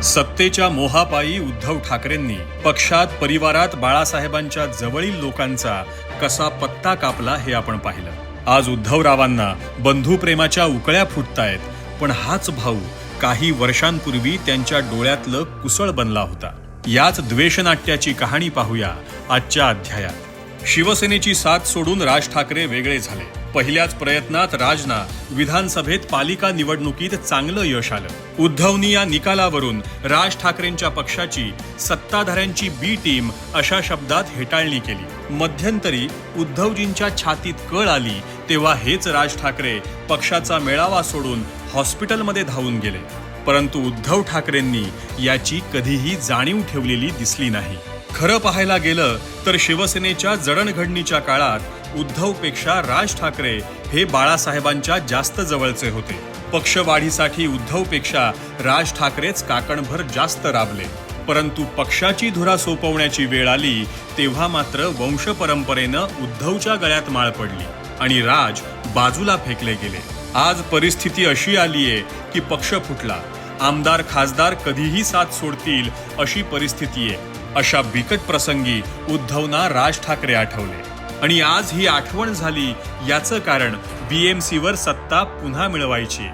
सत्तेच्या मोहापायी उद्धव ठाकरेंनी पक्षात परिवारात बाळासाहेबांच्या जवळील लोकांचा कसा पत्ता कापला हे आपण पाहिलं। आज उद्धवरावांना बंधुप्रेमाच्या उकळ्या फुटतायत, पण हाच भाऊ काही वर्षांपूर्वी त्यांच्या डोळ्यातलं कुसळ बनला होता। याच द्वेषनाट्याची कहाणी पाहूया आजच्या अध्यायात। शिवसेनेची साथ सोडून राज ठाकरे वेगळे झाले। पहिल्याच प्रयत्नात राजना विधानसभेत पालिका निवडणुकीत चांगलं यश आलं। उद्धवनी या निकालावरून राज ठाकरेंच्या पक्षाची सत्ताधाऱ्यांची बी टीम अशा शब्दात हेटाळणी केली। मध्यंतरी उद्धवजींच्या छातीत कळ आली तेव्हा हेच राज ठाकरे पक्षाचा मेळावा सोडून हॉस्पिटलमध्ये धावून गेले, परंतु उद्धव ठाकरेंनी याची कधीही जाणीव ठेवलेली दिसली नाही। खरं पाहायला गेलं तर शिवसेनेच्या जडणघडणीच्या काळात उद्धवपेक्षा राज ठाकरे हे बाळासाहेबांच्या जास्त जवळचे होते। पक्षवाढीसाठी उद्धवपेक्षा राज ठाकरेच काकणभर जास्त राबले, परंतु पक्षाची धुरा सोपवण्याची वेळ आली तेव्हा मात्र वंशपरंपरेनं उद्धवच्या गळ्यात माळ पडली आणि राज बाजूला फेकले गेले। आज परिस्थिती अशी आलीये की पक्ष फुटला, आमदार खासदार कधीही साथ सोडतील अशी परिस्थिती आहे। अशा बिकट प्रसंगी उद्धवना राज ठाकरे आठवले आणि आज ही आठवण झाली। याचं कारण BMC वर सत्ता पुन्हा मिळवायची।